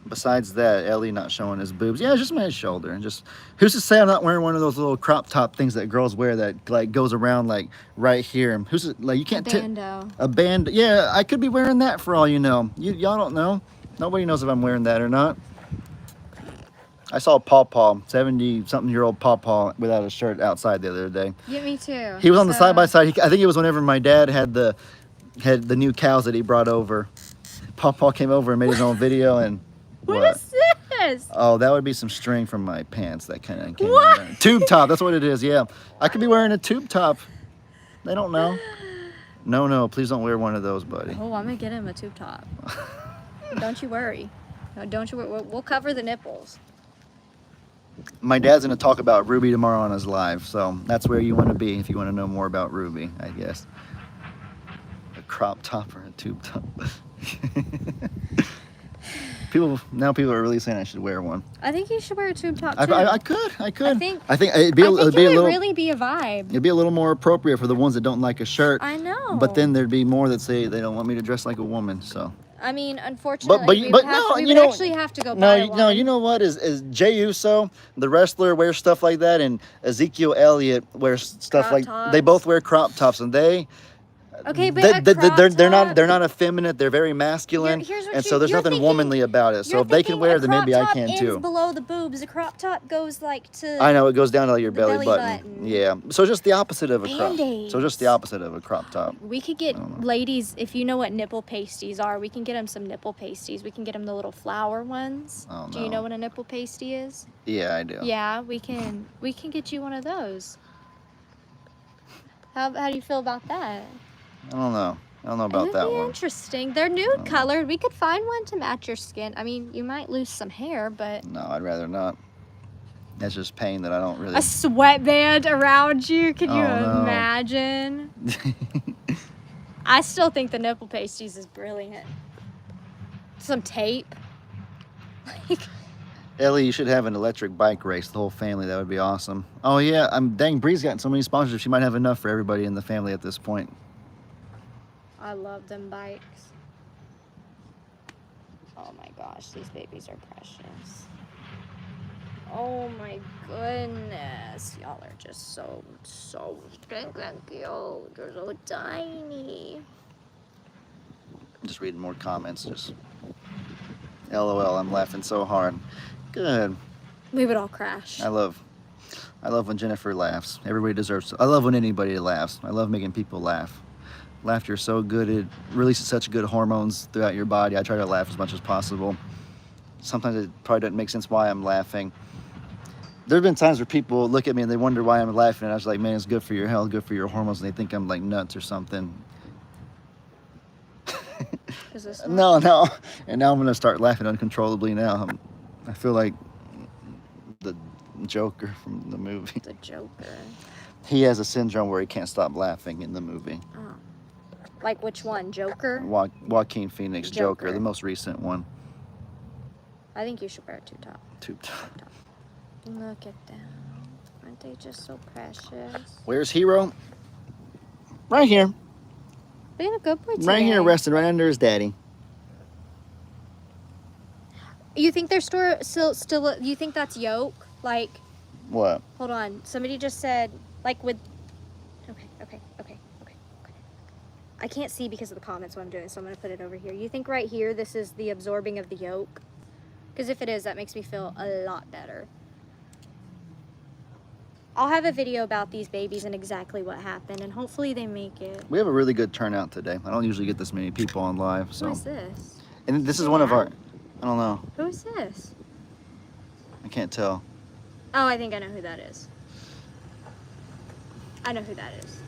Besides that, Ellie not showing his boobs. Yeah, it's just my shoulder. And just, who's to say I'm not wearing one of those little crop top things that girls wear that like goes around like right here? And who's like, you can't a band. Yeah, I could be wearing that for all you know. Y'all don't know. Nobody knows if I'm wearing that or not. I saw Paw Paw, 70-something-year-old Paw Paw without a shirt outside the other day. Yeah, me too. He was on the side by side. I think it was whenever my dad had the new cows that he brought over. Pawpaw came over and made his own video and What is this? Oh, that would be some string from my pants that kind of came What? over. Tube top, that's what it is, yeah. I could be wearing a tube top. They don't know. No, please don't wear one of those, buddy. Oh, I'm gonna get him a tube top. Don't you worry. No, don't you worry. We'll cover the nipples. My dad's going to talk about Ruby tomorrow on his live, so that's where you want to be if you want to know more about Ruby, I guess. A crop top or a tube top. People are really saying I should wear one. I think you should wear a tube top too. I could. I think it'd be a little. Really be a vibe. It'd be a little more appropriate for the ones that don't like a shirt. I know. But then there'd be more that say they don't want me to dress like a woman. So. I mean, unfortunately, we would actually have to go buy one. No, you know what? Is Jey Uso, the wrestler, wears stuff like that, and Ezekiel Elliott wears stuff crop tops. They both wear crop tops, and they. Okay, but they're not effeminate. They're very masculine, and so there's nothing womanly about it. So if they can wear it, then maybe I can too. Ends below the boobs. A crop top goes like to. I know it goes down to your belly belly button. Yeah, so just the opposite of a crop. Band-Aids. So just the opposite of a crop top. We could get ladies, if you know what nipple pasties are, we can get them some nipple pasties. We can get them the little flower ones. Oh, Do you know what a nipple pasty is? Yeah, I do. Yeah, we can get you one of those. How do you feel about that? I don't know about that It would be one. interesting. They're nude colored. We could find one to match your skin. I mean, you might lose some hair, but... No, I'd rather not. That's just pain that I don't really... A sweatband around you? Can you no. imagine? I still think the nipple pasties is brilliant. Some tape. Like... Ellie, you should have an electric bike race, the whole family. That would be awesome. Oh, yeah. Dang, Bree's gotten so many sponsorships. She might have enough for everybody in the family at this point. I love them bikes. Oh my gosh, these babies are precious. Oh my goodness. Y'all are just so stinking cute. They're so tiny. I'm just reading more comments. Just LOL, I'm laughing so hard. Good. We would all crash. I love when Jennifer laughs. Everybody deserves I love when anybody laughs. I love making people laugh. Laughter is so good. It releases such good hormones throughout your body. I try to laugh as much as possible. Sometimes it probably doesn't make sense why I'm laughing. There have been times where people look at me and they wonder why I'm laughing, and I was like, man, it's good for your health, good for your hormones, and they think I'm like nuts or something. Is this No. And now I'm going to start laughing uncontrollably now. I feel like the Joker from the movie. the Joker? He has a syndrome where he can't stop laughing in the movie. Oh. Like which one? Joker? Joaquin Phoenix, Joker, the most recent one. I think you should wear a tube top. Tube top. Look at them. Aren't they just so precious? Where's Hero? Right here. Being a good boy today. Right here, rested right under his daddy. You think they're still you think that's yolk? Like, What? hold on. Somebody just said, like with, okay. I can't see because of the comments what I'm doing, so I'm going to put it over here. You think right here this is the absorbing of the yolk? Because if it is, that makes me feel a lot better. I'll have a video about these babies and exactly what happened, and hopefully they make it. We have a really good turnout today. I don't usually get this many people on live, so. Who is this? And this is one of our, I don't know. Who is this? I can't tell. Oh, I think I know who that is. I know who that is.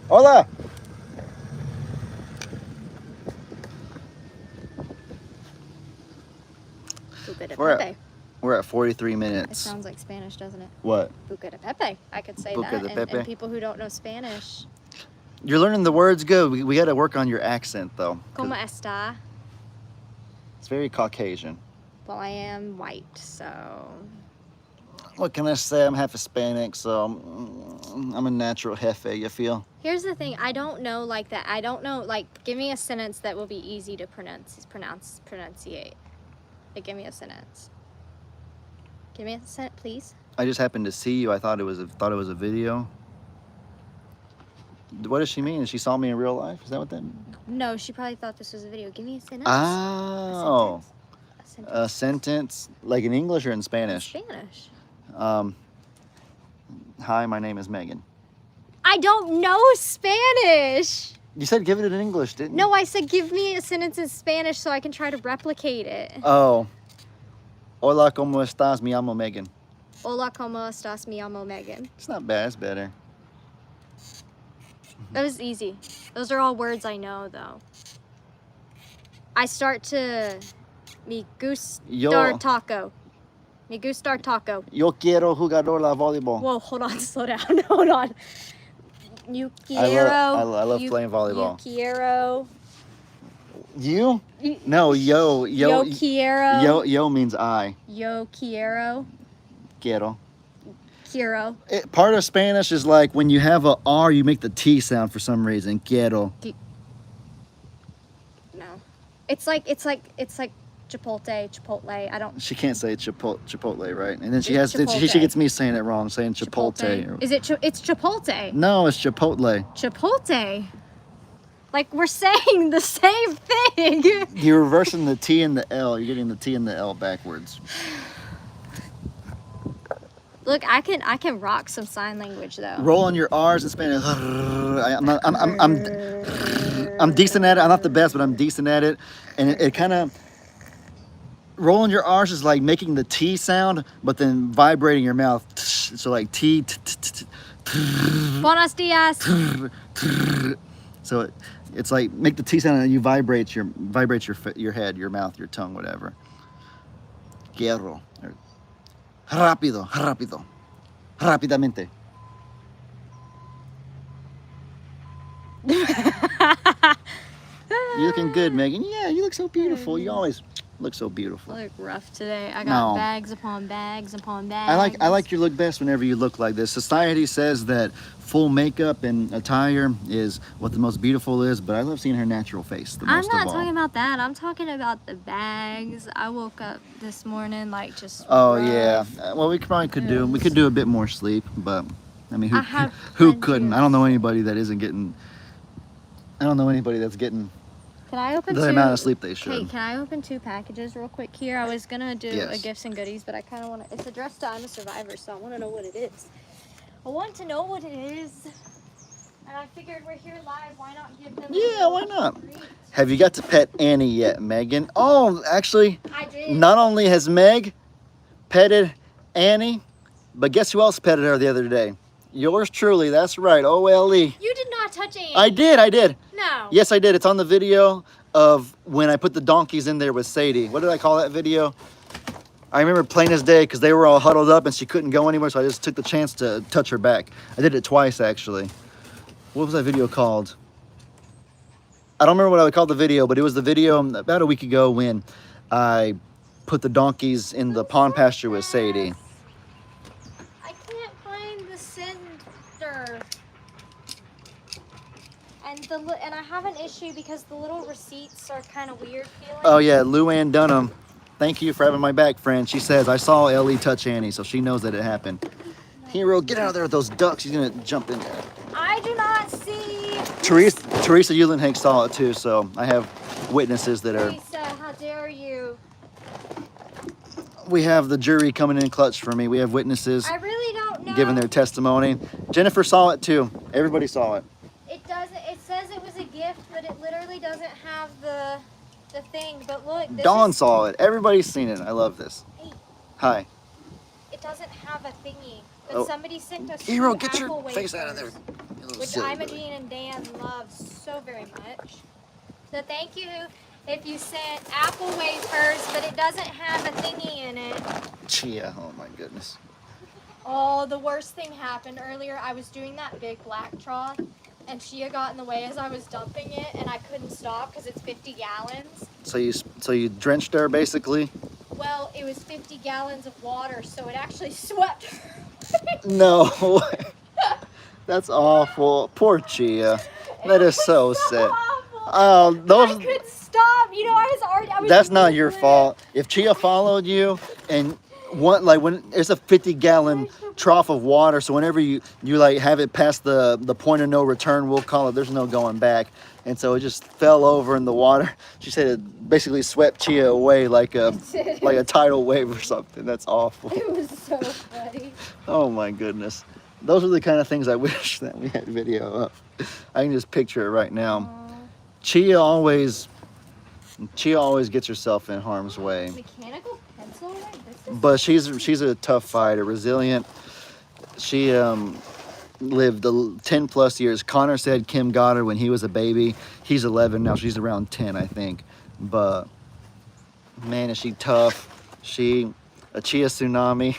Hola! Buca de We're Pepe. We're at 43 It minutes. sounds like Spanish, doesn't it? What? Buca de Pepe. I could say Buca that. de Pepe. And people who don't know Spanish. You're learning the words good. We got to work on your accent, though. 'cause ¿Cómo está? It's very Caucasian. Well, I am white, so... What can I say? I'm half Hispanic, so I'm a natural jefe, you feel? Here's the thing. I don't know like that. I don't know, like, give me a sentence that will be easy to pronunciate. Like, give me a sentence. Give me a sentence, please. I just happened to see you. I thought it was a video. What does she mean? She saw me in real life? Is that what that means? No, she probably thought this was a video. Give me a sentence. Oh. A sentence. A sentence, like in English or in Spanish? Spanish. Hi, my name is Megan. I don't know Spanish. You said give it in English, didn't you? No, I said give me a sentence in Spanish so I can try to replicate it. Oh. Hola, ¿cómo estás? Me llamo Megan. Hola, ¿cómo estás? Me llamo Megan. It's not bad. It's better. That was easy. Those are all words I know, though. I start to... Me gustar taco. Me gustar taco. Yo quiero jugador la voleibol. Whoa, hold on, slow down. Hold on. You quiero... I love playing volleyball. You quiero... You? No, yo. Yo quiero... Yo means I. Yo quiero... Quiero. Quiero. Part of Spanish is like when you have a R, you make the T sound for some reason. Quiero. No. It's like Chipotle. I don't... She can't say Chipotle, right? And then she Chipotle. gets me saying it wrong, saying Chipotle. Is it... It's Chipotle. No, it's Chipotle. Chipotle. Like, we're saying the same thing. You're reversing the T and the L. You're getting the T and the L backwards. Look, I can rock some sign language though. Roll on your R's in Spanish. I'm decent at it. I'm not the best, but I'm decent at it. And it kind of... Rolling your R's is like making the T sound, but then vibrating your mouth. So like T. Buenos dias. So it's like make the T sound and you vibrate your head, your mouth, your tongue, whatever. Quiero. Rápido. Rápidamente. You're looking good, Megan. Yeah, you look so beautiful. You always look so beautiful. I look rough today. I got bags upon bags upon bags. I like your look best whenever you look like this. Society says that full makeup and attire is what the most beautiful is, but I love seeing her natural face the most of all. I'm not talking about that. I'm talking about the bags. I woke up this morning like just Oh rough. yeah. Well, we could do a bit more sleep, but I mean, who plenty couldn't? of I don't know anybody that isn't getting. I don't know anybody that's getting Can I open the amount of sleep they should. Okay, can I open 2 packages real quick here? I was gonna do a gifts and goodies, but I kind of want to. It's addressed to I'm a Survivor, so I want to know what it is. I want to know what it is, and I figured we're here live. Why not give them? Yeah, why not? Have you got to pet Annie yet, Megan? Oh, actually, I did. not only has Meg petted Annie, but guess who else petted her the other day? Yours truly. That's right. OLE. You did not touch Annie. I did. No. Yes, I did. It's on the video of when I put the donkeys in there with Sadie. What did I call that video? I remember plain as day because they were all huddled up and she couldn't go anywhere, so I just took the chance to touch her back. I did it twice, actually. What was that video called? I don't remember what I called the video, but it was the video about a week ago when I put the donkeys in the pond pasture with Sadie. I can't find the sender. And I have an issue because the little receipts are kind of weird feeling. Oh yeah, Luann Dunham. Thank you for having my back, friend. She says, I saw Ellie touch Annie, so she knows that it happened. Hero, get out of there with those ducks. She's gonna jump in there. I do not see. Teresa Eulenhank saw it too, so I have witnesses that are... Teresa, how dare you? We have the jury coming in clutch for me. We have witnesses I really don't know. giving their testimony. Jennifer saw it too. Everybody saw it. It doesn't. It says it was a gift, but it literally doesn't have the thing. But look, this Dawn saw it. Everybody's seen it. I love this. Hey, Hi. it doesn't have a thingy. But Oh. somebody sent us Hero, 2 get your apple face out of there. wafers, You little which silly Imogene Billy. and Dan love so very much. So thank you if you sent apple wafers, but it doesn't have a thingy in it. Chia. Oh my goodness. Oh, the worst thing happened earlier. I was doing that big black trough, and Chia got in the way as I was dumping it, and I couldn't stop because it's 50 gallons. So you drenched her basically? Well, it was 50 gallons of water, so it actually swept. No. That's awful. Poor Chia. That is so sad. Awful. Oh, those. I couldn't stop. You know, I was That's not your lit. fault. If Chia followed you and when it's a 50-gallon trough of water, so whenever you like have it past the point of no return, we'll call it, there's no going back. And so it just fell over in the water. She said it basically swept Chia away like a tidal wave or something. That's awful. It was so funny. Oh my goodness. Those are the kind of things I wish that we had video of. I can just picture it right now. Aw. Chia always gets herself in harm's way. Mechanical pencil? This is But she's a tough fighter, resilient. She lived 10 plus years. Connor said Kim got her when he was a baby. He's 11 now. She's around 10, I think. But man, is she tough. A Chia tsunami.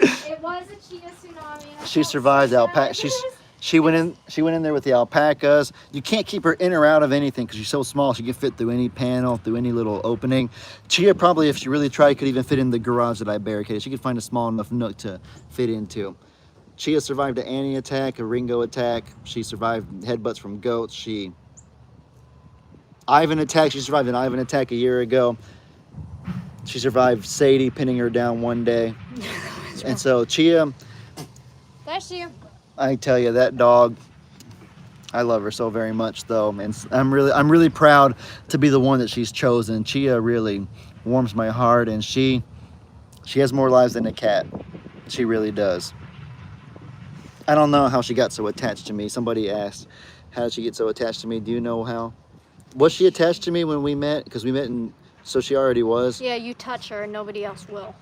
It was a Chia tsunami. And I She felt survived so alpaca. bad. She went in there with the alpacas. You can't keep her in or out of anything because she's so small. She can fit through any panel, through any little opening. Chia probably, if she really tried, could even fit in the garage that I barricaded. She could find a small enough nook to fit into. Chia survived an Annie attack, a Ringo attack. She survived headbutts from goats. Ivan attack. She survived an Ivan attack a year ago. She survived Sadie pinning her down one day. And so Chia, Bless you. I tell you, that dog, I love her so very much though. And I'm really proud to be the one that she's chosen. Chia really warms my heart, and she has more lives than a cat. She really does. I don't know how she got so attached to me. Somebody asked, how did she get so attached to me? Do you know how? Was she attached to me when we met? Because we met so she already was. Yeah, you touch her and nobody else will.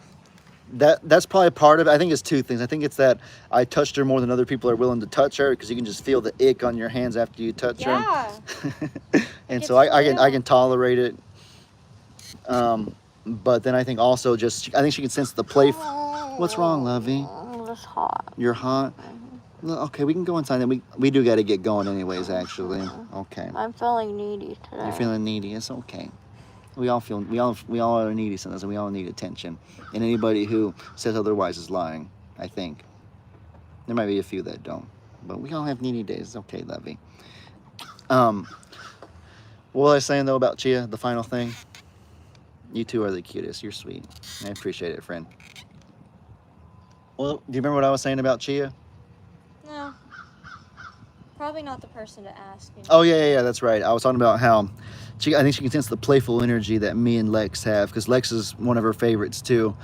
That's probably part of it. I think it's two things. I think it's that I touched her more than other people are willing to touch her, because you can just feel the ick on your hands after you touch her. Yeah. And so I can tolerate it. But then I think also I think she can sense the play. What's wrong, lovey? I'm just hot. You're hot. Well, okay, we can go inside. Then we do got to get going anyways. Actually, okay. I'm feeling needy today. You're feeling needy. It's okay. We all are needy sometimes, and we all need attention. And anybody who says otherwise is lying, I think. There might be a few that don't, but we all have needy days. It's okay, lovey. What was I saying though about Chia? The final thing. You two are the cutest. You're sweet. I appreciate it, friend. Well, do you remember what I was saying about Chia? No. Probably not the person to ask. You know? Oh yeah, that's right. I was talking about how I think she can sense the playful energy that me and Lex have, because Lex is one of her favorites too.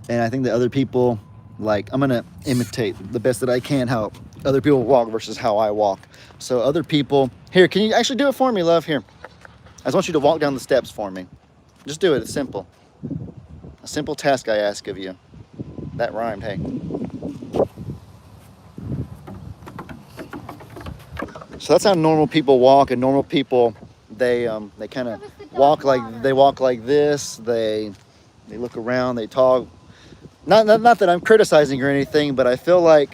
And I think that other people, like, I'm gonna imitate the best that I can how other people walk versus how I walk. So other people, here, can you actually do it for me, love? Here, I just want you to walk down the steps for me. Just do it. It's simple. A simple task I ask of you. That rhymed, hey. So that's how normal people walk, and normal people, they kind of walk like this. They look around, they talk. Not that I'm criticizing or anything, but I feel like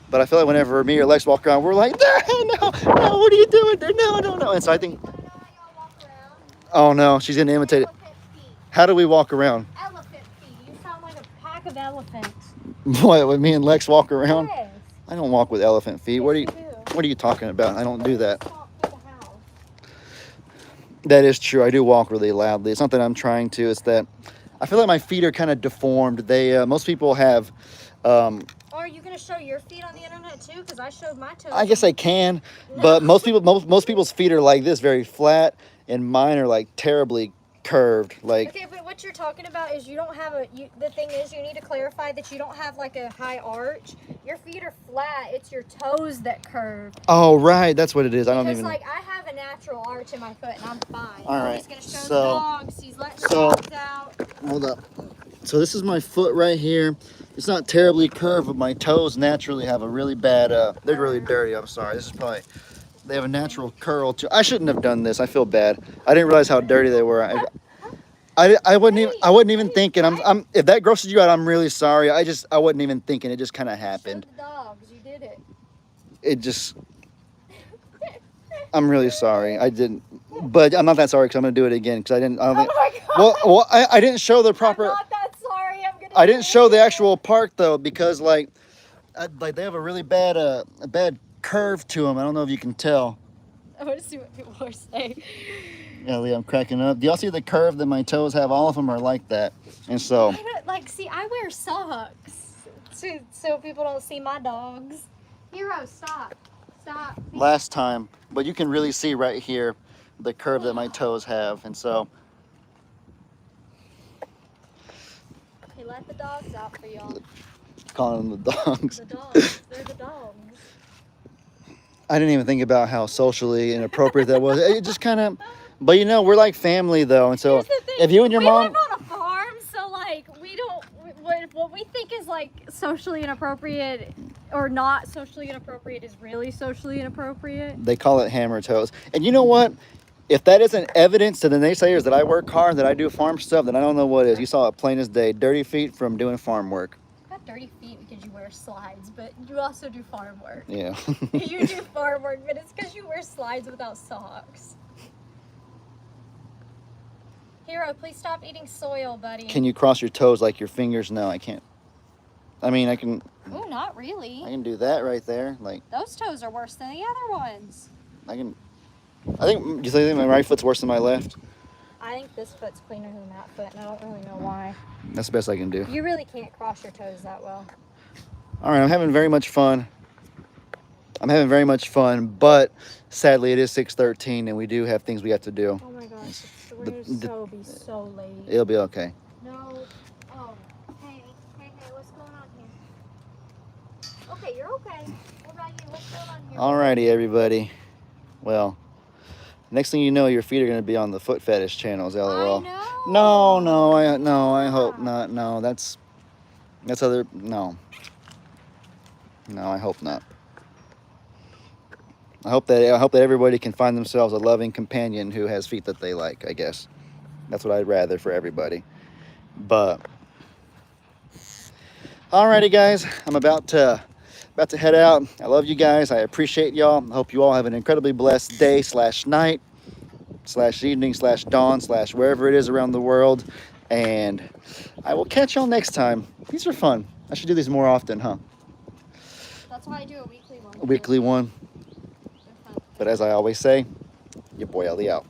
whenever me or Lex walk around, we're like, no, what are you doing there? No. And so I think, oh no, she's gonna imitate it. How do we walk around? Elephant feet. You sound like a pack of elephants. What, with me and Lex walk around? Yes. I don't walk with elephant feet. What are you talking about? I don't do that. That is true. I do walk really loudly. It's not that I'm trying to. It's that I feel like my feet are kind of deformed. Most people have. Are you gonna show your feet on the internet too? Because I showed my toes. I guess I can, but most people's feet are like this, very flat, and mine are like terribly curved. Like. Okay, but what you're talking about is you don't have the thing is you need to clarify that you don't have like a high arch. Your feet are flat. It's your toes that curve. Oh right, that's what it is. I don't Because even. like I have a natural arch in my foot and I'm fine. All right. He's gonna show the dogs. He's letting the So- dogs out. Hold up. So this is my foot right here. It's not terribly curved, but my toes naturally have a really bad. They're really dirty. I'm sorry. This is probably. They have a natural curl too. I shouldn't have done this. I feel bad. I didn't realize how dirty they were. I wasn't even thinking. I'm if that grosses you out, I'm really sorry. I wasn't even thinking. It just kind of happened. Show the dogs. You did it. It just. I'm really sorry. I didn't. But I'm not that sorry because I'm gonna do it again because I didn't. I don't think. Oh my God. Well, I didn't show the proper. I'm not that sorry. I'm gonna. I didn't show the actual park though because like they have a really bad a bad curve to them. I don't know if you can tell. I want to see what people are saying. Yeah, Lee, I'm cracking up. Do y'all see the curve that my toes have? All of them are like that, and so. I don't, like, see, I wear socks so people don't see my dogs. Hero, stop. Stop. Last time, but you can really see right here the curve that my toes have, and so. Hey, let the dogs out for y'all. Calling them the dogs. The dogs. They're the dogs. I didn't even think about how socially inappropriate that was. It just kind of, but you know, we're like family though, and so Here's the thing, if you and your we mom, live on a farm, so like we don't what we think is like socially inappropriate or not socially inappropriate is really socially inappropriate. they call it hammer toes. And you know what? If that isn't evidence to the naysayers that I work hard, that I do farm stuff, then I don't know what is. You saw it plain as day. Dirty feet from doing farm work. You got dirty feet because you wear slides, but you also do farm work. Yeah. You do farm work, but it's because you wear slides without socks. Hero, please stop eating soil, buddy. Can you cross your toes like your fingers? No, I can't. I mean, I can. Oh, not really. I can do that right there. Like Those toes are worse than the other ones. I can. I think. You think my right foot's worse than my left? I think this foot's cleaner than that foot, and I don't really know why. That's the best I can do. You really can't cross your toes that well. All right, I'm having very much fun. But sadly it is 6:13 and we do have things we have to do. Oh my gosh, we're gonna be so late. It'll be okay. No. Oh. Hey, what's going on here? Okay, you're okay. What about you? What's going on here? Alrighty, everybody. Well, next thing you know, your feet are going to be on the foot fetish channels. LOL. I know. No, I hope not. No, that's other. No, I hope not. I hope that everybody can find themselves a loving companion who has feet that they like. I guess that's what I'd rather for everybody. But alrighty, guys, I'm about to head out. I love you guys. I appreciate y'all. I hope you all have an incredibly blessed day / night / evening / dawn / wherever it is around the world. And I will catch y'all next time. These are fun. I should do these more often, huh? That's why I do a weekly one. A weekly one. But as I always say, your boy Ellie out.